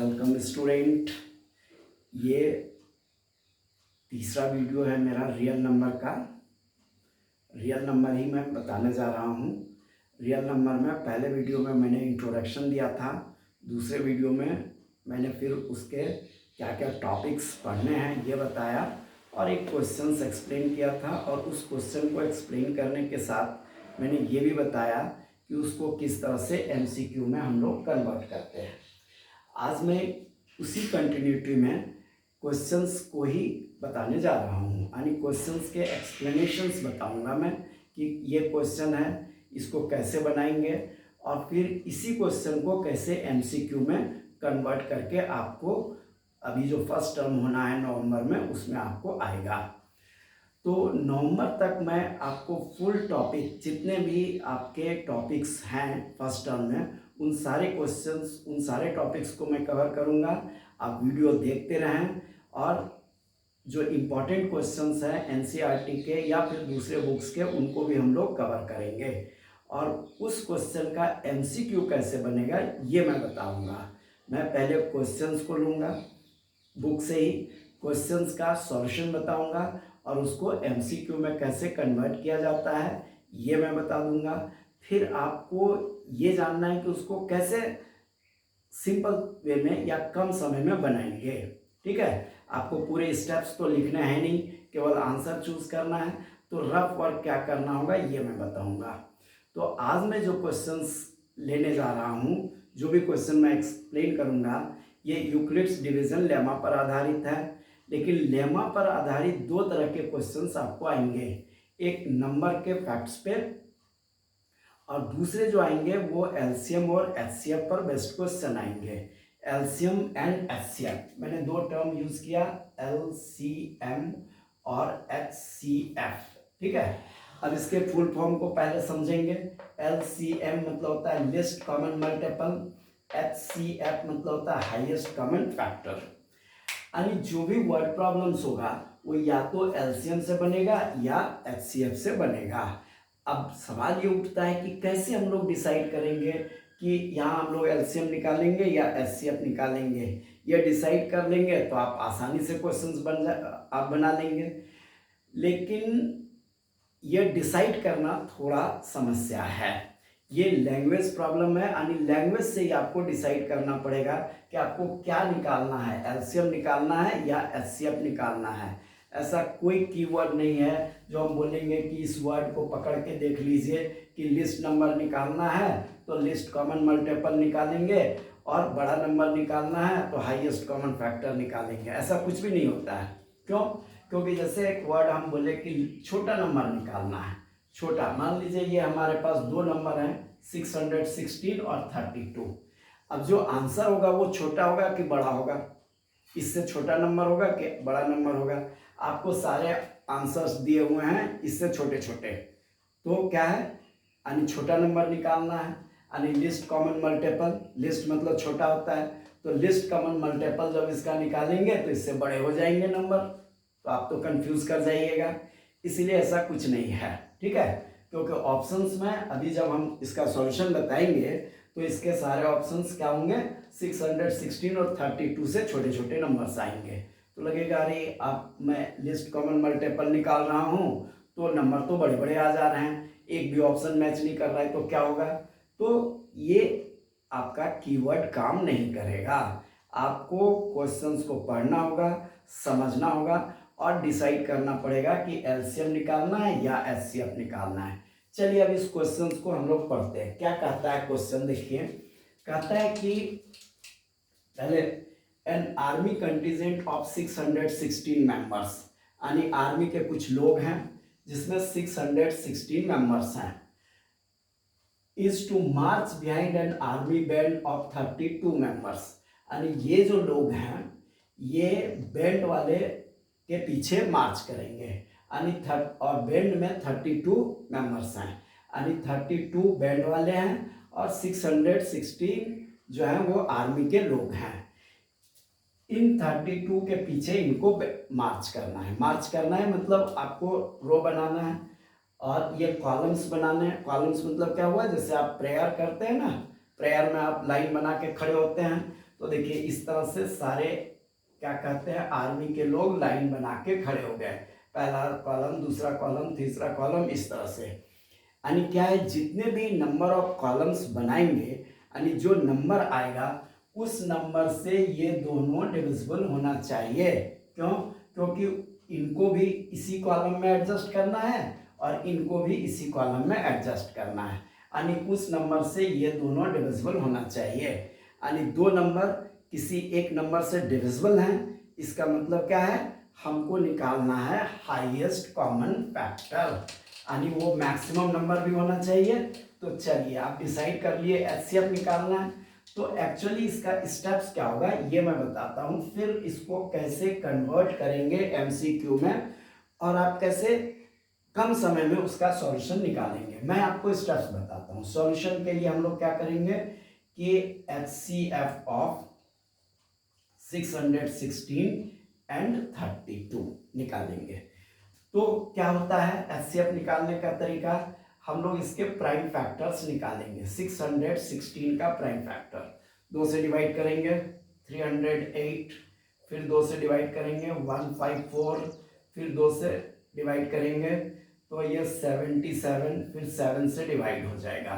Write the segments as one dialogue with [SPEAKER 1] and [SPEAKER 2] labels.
[SPEAKER 1] Welcome student. ये तीसरा video है मेरा रियल नंबर का। रियल नंबर ही मैं बताने जा रहा हूँ। रियल नंबर में पहले वीडियो में मैंने इंट्रोडक्शन दिया था, दूसरे वीडियो में मैंने फिर उसके क्या क्या टॉपिक्स पढ़ने हैं ये बताया और एक क्वेश्चंस एक्सप्लेन किया था। और उस क्वेश्चन को एक्सप्लेन करने के साथ मैंने ये भी बताया कि उसको किस तरह से MCQ में हम लोग कन्वर्ट करते हैं। आज मैं उसी कंटिन्यूटी में क्वेश्चंस को ही बताने जा रहा हूँ, यानी क्वेश्चंस के एक्सप्लेनेशंस बताऊँगा मैं कि ये क्वेश्चन है, इसको कैसे बनाएंगे और फिर इसी क्वेश्चन को कैसे MCQ में कन्वर्ट करके आपको अभी जो फर्स्ट टर्म होना है नवंबर में उसमें आपको आएगा। तो नवंबर तक मैं आपको फुल टॉपिक जितने भी आपके टॉपिक्स हैं फर्स्ट टर्म में उन सारे क्वेश्चंस उन सारे टॉपिक्स को मैं कवर करूंगा। आप वीडियो देखते रहें और जो इम्पोर्टेंट क्वेश्चंस हैं NCERT के या फिर दूसरे बुक्स के उनको भी हम लोग कवर करेंगे और उस क्वेश्चन का MCQ कैसे बनेगा ये मैं बताऊंगा। मैं पहले क्वेश्चंस को लूँगा, बुक से ही क्वेश्चंस का सॉल्यूशन बताऊंगा और उसको MCQ में कैसे कन्वर्ट किया जाता है ये मैं बता दूंगा। फिर आपको ये जानना है कि उसको कैसे सिंपल वे में या कम समय में बनाएंगे। ठीक है, आपको पूरे स्टेप्स तो लिखना है नहीं, केवल आंसर चूज करना है। तो रफ वर्क क्या करना होगा ये मैं बताऊंगा। तो आज मैं जो क्वेश्चंस लेने जा रहा हूँ, जो भी क्वेश्चन मैं एक्सप्लेन करूँगा ये यूक्लिड्स डिवीजन लेमा पर आधारित है। लेकिन लेमा पर आधारित दो तरह के क्वेश्चंस आपको आएंगे, एक नंबर के फैक्ट्स पे और दूसरे जो आएंगे वो LCM और HCF पर बेस्ड क्वेश्चन आएंगे। LCM एंड HCF मैंने दो टर्म यूज किया, LCM और HCF। ठीक है, अब इसके फुल फॉर्म को पहले समझेंगे। LCM मतलब होता है लिस्ट कॉमन मल्टीपल, HCF मतलब होता है हाईएस्ट कॉमन फैक्टर। यानी जो भी वर्ड प्रॉब्लम्स होगा वो या तो LCM से बनेगा या HCF से बनेगा। अब सवाल ये उठता है कि कैसे हम लोग डिसाइड करेंगे कि यहाँ हम लोग LCM निकालेंगे या HCF निकालेंगे। ये डिसाइड कर लेंगे तो आप आसानी से क्वेश्चंस आप बना लेंगे। लेकिन ये डिसाइड करना थोड़ा समस्या है, ये लैंग्वेज प्रॉब्लम है। यानी लैंग्वेज से ही आपको डिसाइड करना पड़ेगा कि आपको क्या निकालना है, LCM निकालना है या HCF निकालना है। ऐसा कोई कीवर्ड नहीं है जो हम बोलेंगे कि इस वर्ड को पकड़ के देख लीजिए कि लिस्ट नंबर निकालना है तो लिस्ट कॉमन मल्टीपल निकालेंगे और बड़ा नंबर निकालना है तो हाईएस्ट कॉमन फैक्टर निकालेंगे। ऐसा कुछ भी नहीं होता है। क्यों? क्योंकि जैसे एक वर्ड हम बोले कि छोटा नंबर निकालना है, छोटा, मान लीजिए ये हमारे पास दो नंबर हैं 616 और 32। अब जो आंसर होगा वो छोटा होगा कि बड़ा होगा, इससे छोटा नंबर होगा कि बड़ा नंबर होगा। आपको सारे आंसर्स दिए हुए हैं इससे छोटे छोटे, तो क्या है, यानी छोटा नंबर निकालना है। यानी लिस्ट कॉमन मल्टीपल, लिस्ट मतलब छोटा होता है, तो लिस्ट कॉमन मल्टीपल जब इसका निकालेंगे तो इससे बड़े हो जाएंगे नंबर, तो आप तो कंफ्यूज कर जाइएगा। इसीलिए ऐसा कुछ नहीं है। ठीक है, क्योंकि ऑप्शंस में अभी जब हम इसका सॉल्यूशन बताएंगे तो इसके सारे ऑप्शंस क्या होंगे, 616 और 32 से छोटे छोटे नंबर्स आएंगे। तो लगेगा अरे अब मैं लिस्ट कॉमन मल्टीपल निकाल रहा हूँ तो नंबर तो बड़े बड़े आ जा रहे हैं, एक भी ऑप्शन मैच नहीं कर रहा है तो क्या होगा। तो ये आपका कीवर्ड काम नहीं करेगा। आपको क्वेश्चंस को पढ़ना होगा, समझना होगा और डिसाइड करना पड़ेगा कि LCM निकालना है या HCF निकालना है। चलिए अब इस क्वेश्चन को हम लोग पढ़ते हैं। क्या कहता है क्वेश्चन, देखिए, कहता है कि पहले an army contingent of 616 members, यानी आर्मी के कुछ लोग हैं जिसमें 616 मेंबर्स हैं, is to march behind an army band of 32 members. यानी ये जो लोग हैं ये बैंड वाले के पीछे मार्च करेंगे, यानी और बैंड में 32 मेंबर्स हैं, यानी 32 बैंड वाले हैं और 616 जो है वो आर्मी के लोग हैं। इन 32 के पीछे इनको मार्च करना है। मार्च करना है मतलब आपको रो बनाना है और ये कॉलम्स बनाने हैं। कॉलम्स मतलब क्या हुआ, जैसे आप प्रेयर करते हैं ना, प्रेयर में आप लाइन बना के खड़े होते हैं तो देखिए इस तरह से सारे क्या कहते हैं आर्मी के लोग लाइन बना के खड़े हो गए, पहला कॉलम, दूसरा कॉलम, तीसरा कॉलम, इस तरह से। यानी क्या है, जितने भी नंबर ऑफ कॉलम्स बनाएंगे यानी जो नंबर आएगा उस नंबर से ये दोनों डिविजिबल होना चाहिए। क्यों? क्योंकि इनको भी इसी कॉलम में एडजस्ट करना है और इनको भी इसी कॉलम में एडजस्ट करना है, यानी उस नंबर से ये दोनों डिविजिबल होना चाहिए। यानी दो नंबर किसी एक नंबर से डिविजिबल हैं, इसका मतलब क्या है, हमको निकालना है हाईएस्ट कॉमन फैक्टर, यानी वो मैक्सिमम नंबर भी होना चाहिए। तो चलिए आप डिसाइड कर लिए एचसीएफ निकालना है। तो एक्चुअली इसका स्टेप्स क्या होगा ये मैं बताता हूँ, फिर इसको कैसे कन्वर्ट करेंगे एमसीक्यू में और आप कैसे कम समय में उसका सॉल्यूशन निकालेंगे। मैं आपको स्टेप्स बताता हूँ। सॉल्यूशन के लिए हम लोग क्या करेंगे कि एचसीएफ ऑफ 616 एंड 32 निकालेंगे। तो क्या होता है एचसीएफ निकालने का तरीका, हम लोग इसके प्राइम फैक्टर्स निकालेंगे। 616 का प्राइम फैक्टर 2 से डिवाइड करेंगे 308, फिर 2 से डिवाइड करेंगे 154, फिर 2 से डिवाइड करेंगे तो ये 77, फिर 7 से डिवाइड हो जाएगा।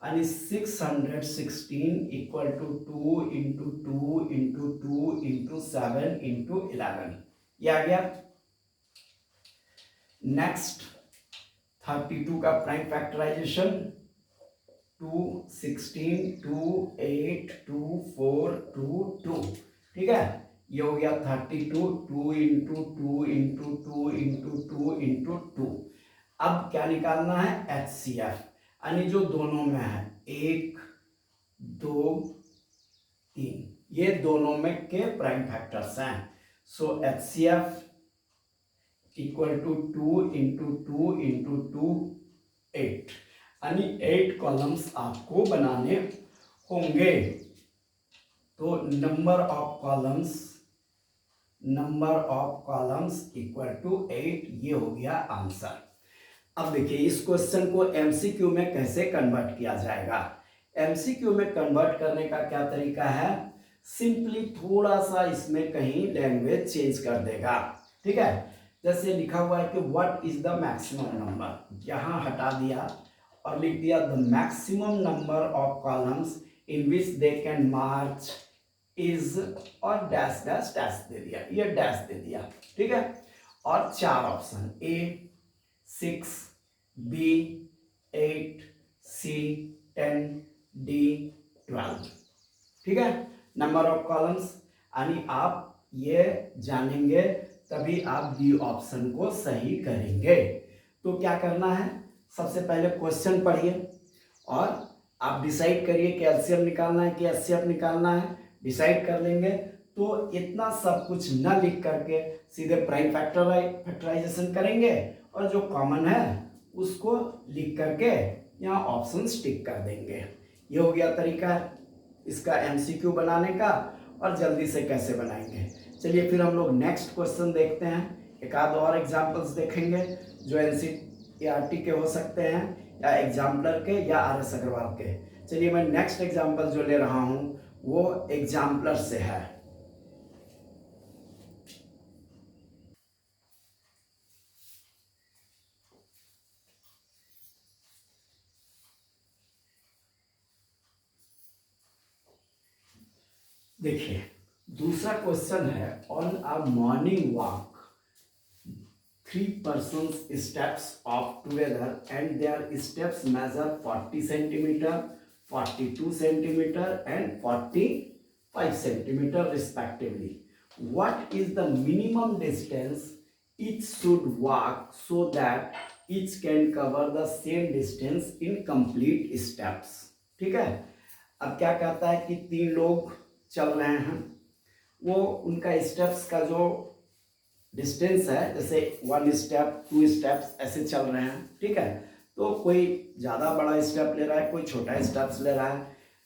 [SPEAKER 1] यानी 616 equal to 2 into 2 into 2 into 7 into 11, ये आ गया। नेक्स्ट 32 का प्राइम फैक्टराइजेशन 2, 16, 2, 8, 2, 4, 2, 2, ठीक है, ये हो गया 32, 2 इंटू 2 इंटू 2 इंटू 2 इंटू 2। अब क्या निकालना है एचसीएफ, यानी जो दोनों में है 1, 2, 3, ये दोनों में के प्राइम फैक्टर्स हैं। So HCF equal to 2 into 2 into 2 8, यानी 8 कॉलम्स आपको बनाने होंगे। तो number of columns equal to 8, ये हो गया आंसर। अब देखिए इस क्वेश्चन को एमसीक्यू में कैसे कन्वर्ट किया जाएगा। एमसीक्यू में कन्वर्ट करने का क्या तरीका है, सिंपली थोड़ा सा इसमें कहीं लैंग्वेज चेंज कर देगा, ठीक है। जैसे लिखा हुआ है कि what is the maximum number, यहाँ हटा दिया और लिख दिया the maximum number of columns in which they can March is, और डैश डैश डैश दे दिया, ये डैश दे दिया, ठीक है। और 4 option A 6, B 8, C 10, D 12, ठीक है। नंबर ऑफ कॉलम्स, यानी आप ये जानेंगे तभी आप बी ऑप्शन को सही करेंगे। तो क्या करना है, सबसे पहले क्वेश्चन पढ़िए और आप डिसाइड करिए कि एलसीएम निकालना है कि एचसीएफ निकालना है। डिसाइड कर लेंगे तो इतना सब कुछ न लिख करके सीधे प्राइम फैक्टराइजेशन करेंगे और जो कॉमन है उसको लिख करके यहाँ ऑप्शन टिक कर देंगे। ये हो गया तरीका इसका एमसीक्यू बनाने का, और जल्दी से कैसे बनाएंगे। चलिए फिर हम लोग नेक्स्ट क्वेश्चन देखते हैं, एक आध और एग्जाम्पल्स देखेंगे जो एनसीईआरटी के हो सकते हैं या एग्जाम्पलर के या आरएस अग्रवाल के। चलिए मैं नेक्स्ट एग्जाम्पल जो ले रहा हूँ वो एग्जाम्पलर से है। देखिए दूसरा क्वेश्चन है, on a morning walk 3 persons steps off together and their steps measure 40 centimeter, 42 centimeter and 45 centimeter respectively. What is the minimum distance each should walk so that each can cover the same distance in complete steps? ठीक है। अब क्या कहता है कि 3 लोग चल रहे हैं, वो उनका स्टेप्स का जो डिस्टेंस है, जैसे 1 स्टेप 2 स्टेप्स ऐसे चल रहे हैं, ठीक है। तो कोई ज़्यादा बड़ा स्टेप ले रहा है, कोई छोटा स्टेप्स ले रहा है,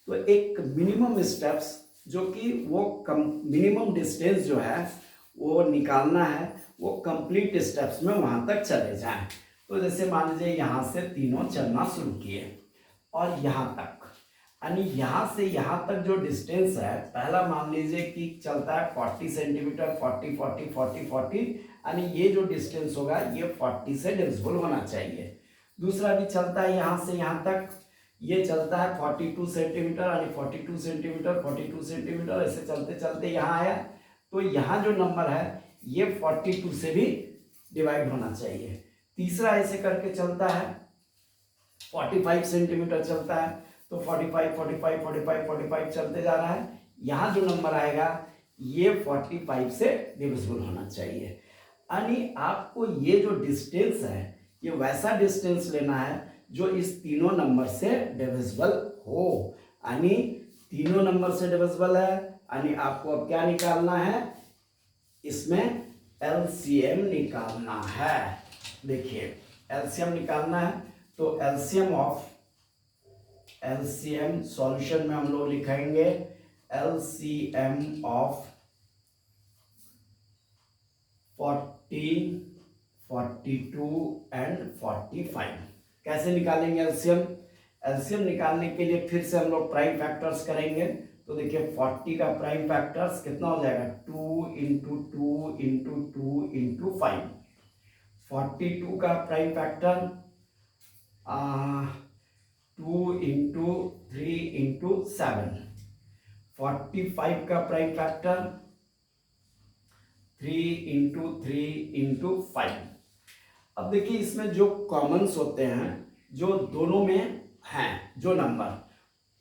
[SPEAKER 1] तो एक मिनिमम स्टेप्स जो कि वो मिनिमम डिस्टेंस जो है वो निकालना है, वो कंप्लीट स्टेप्स में वहाँ तक चले जाएं। तो जैसे मान लीजिए यहाँ से तीनों चलना शुरू किए और यहाँ तक, यानी यहाँ से यहाँ तक जो डिस्टेंस है, पहला मान लीजिए कि चलता है 40 सेंटीमीटर, 40 40 40 40, यानी ये जो डिस्टेंस होगा ये 40 से डिविजिबल होना चाहिए। दूसरा भी चलता है यहाँ से यहाँ तक, ये चलता है 42 सेंटीमीटर, यानी 42 सेंटीमीटर 42 सेंटीमीटर, ऐसे चलते चलते यहाँ आया, तो यहाँ जो नंबर है ये 42 से भी डिवाइड होना चाहिए। तीसरा ऐसे करके चलता है 45 सेंटीमीटर चलता है, तो 45 45 45 45 चलते जा रहा है, यहाँ जो नंबर आएगा ये 45 से डिविजिबल होना चाहिए। यानी आपको ये जो डिस्टेंस है ये वैसा डिस्टेंस लेना है जो इस तीनों नंबर से डिविजिबल हो, यानी तीनों नंबर से डिविजिबल है, यानी आपको अब क्या निकालना है, इसमें एलसीएम निकालना है। देखिए एलसीएम निकालना है, तो एलसीएम सॉल्यूशन में हम लोग लिखेंगे एलसीएम ऑफ 40, 42 एंड 45। कैसे निकालेंगे एलसीएम? एलसीएम निकालने के लिए फिर से हम लोग प्राइम फैक्टर्स करेंगे। तो देखिए 40 का प्राइम फैक्टर्स कितना हो जाएगा, 2 इंटू 2 इंटू 2 इंटू 5। 42 का प्राइम फैक्टर 2 इंटू 3 इंटू 7। 45 का प्राइम फैक्टर 3 इंटू 3 इंटू 5। अब देखिए इसमें जो कॉमन्स होते हैं, जो दोनों में हैं जो नंबर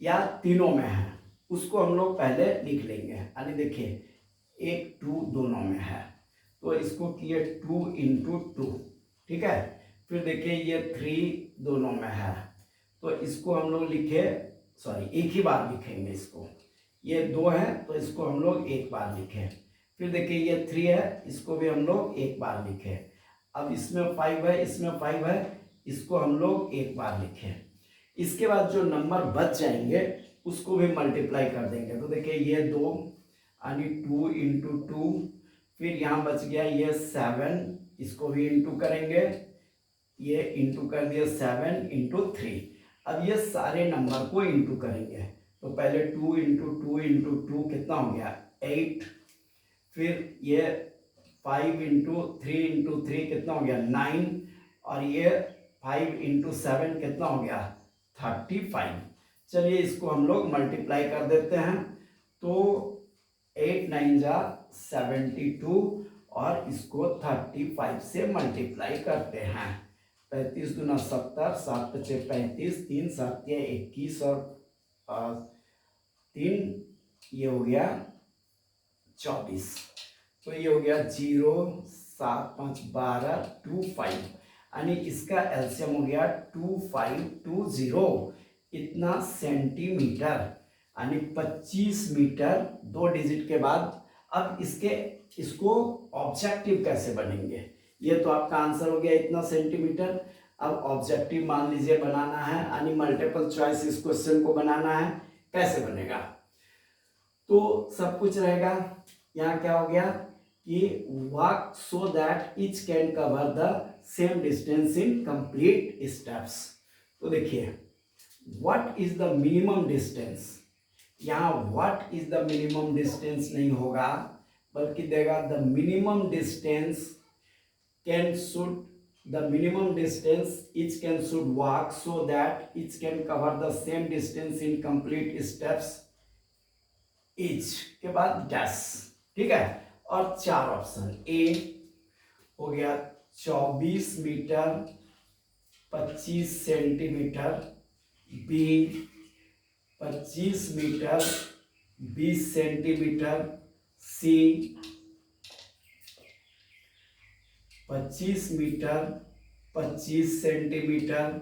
[SPEAKER 1] या तीनों में है, उसको हम लोग पहले लिख लेंगे। यानी देखिए 1 2 दोनों में है, तो इसको किए 2 इंटू 2, ठीक है। फिर देखिए ये 3 दोनों में है, तो इसको हम लोग लिखे, सॉरी एक ही बार लिखेंगे इसको। ये 2 है तो इसको हम लोग एक बार लिखे। फिर देखिए ये 3 है, इसको भी हम लोग एक बार लिखे। अब इसमें 5 है, इसमें 5 है, इसको हम लोग एक बार लिखे। इसके बाद जो नंबर बच जाएंगे उसको भी मल्टीप्लाई कर देंगे। तो देखिए ये 2 यानी 2 इंटू 2, फिर यहाँ बच गया ये 7, इसको भी इंटू करेंगे, ये इंटू कर दिया 7 इंटू 3। अब ये सारे नंबर को इंटू करेंगे, तो पहले 2 इंटू 2 इंटू 2 कितना हो गया 8, फिर ये 5 इंटू 3 इंटू 3 कितना हो गया 9, और ये 5 इंटू 7 कितना हो गया 35। चलिए इसको हम लोग मल्टीप्लाई कर देते हैं, तो 8 9 जा 72, और इसको 35 से मल्टीप्लाई करते हैं। 35 दूना 70, 7 पचे 35, 3 7 21, और 3 ये हो गया 24। तो ये हो गया 0 7 5 12 2 5, यानी इसका एलसीएम हो गया 2520, इतना सेंटीमीटर, यानी 25 मीटर 2 डिजिट के बाद। अब इसको ऑब्जेक्टिव कैसे बनेंगे, ये तो आपका आंसर हो गया इतना सेंटीमीटर। अब ऑब्जेक्टिव मान लीजिए बनाना है, यानी मल्टीपल चॉइस इस क्वेश्चन को बनाना है, कैसे बनेगा? तो सब कुछ रहेगा। यहाँ क्या हो गया कि walk so that each can cover the same distance in complete steps. तो देखिए what is the minimum distance, यहाँ what is the minimum distance नहीं होगा, बल्कि देगा the minimum distance can should, the minimum distance each can should walk so that each can cover the same distance in complete steps each के बाद dash, ठीक है। और 4 ऑप्शन, ए हो गया 24 metre 25 centimetre, B 25 metre 20 centimetre, C 25 metre 25 centimetre,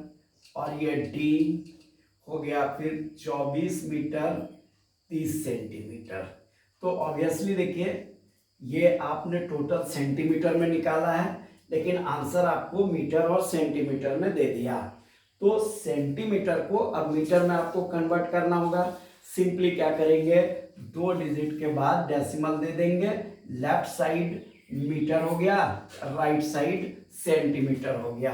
[SPEAKER 1] और ये D हो गया फिर 24 मीटर 30 सेंटीमीटर। तो ऑब्वियसली देखिए ये आपने टोटल सेंटीमीटर में निकाला है, लेकिन आंसर आपको मीटर और सेंटीमीटर में दे दिया। तो सेंटीमीटर को अब मीटर में आपको कन्वर्ट करना होगा। सिंपली क्या करेंगे, 2 डिजिट के बाद डेसिमल दे देंगे, लेफ्ट साइड मीटर हो गया, राइट साइड सेंटीमीटर हो गया,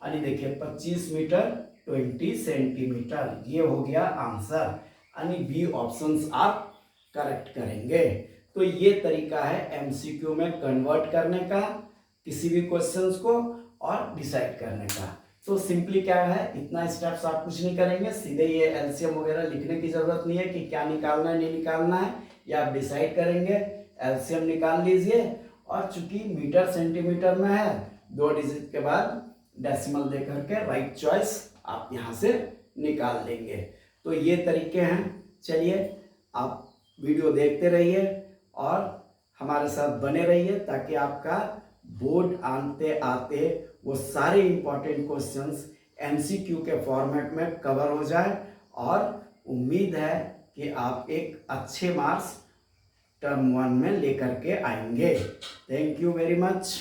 [SPEAKER 1] यानी देखिए 25 मीटर 20 सेंटीमीटर, ये हो गया आंसर। यानी बी ऑप्शंस आप करेक्ट करेंगे। तो ये तरीका है एमसीक्यू में कन्वर्ट करने का किसी भी क्वेश्चंस को और डिसाइड करने का। तो सिंपली क्या है, इतना स्टेप्स आप कुछ नहीं करेंगे, सीधे ये एलसीएम वगैरह लिखने की जरूरत नहीं है कि क्या निकालना है नहीं निकालना है, या आप डिसाइड करेंगे एलसीएम निकाल लीजिए। और चूंकि मीटर सेंटीमीटर में है, 2 डिजिट के बाद डेसिमल दे करके राइट चॉइस आप यहाँ से निकाल लेंगे। तो ये तरीके हैं। चलिए आप वीडियो देखते रहिए और हमारे साथ बने रहिए ताकि आपका बोर्ड आते आते वो सारे इंपॉर्टेंट क्वेश्चंस एमसीक्यू के फॉर्मेट में कवर हो जाए। और उम्मीद है कि आप एक अच्छे मार्क्स टर्म 1 में लेकर के आएंगे। Thank you very much.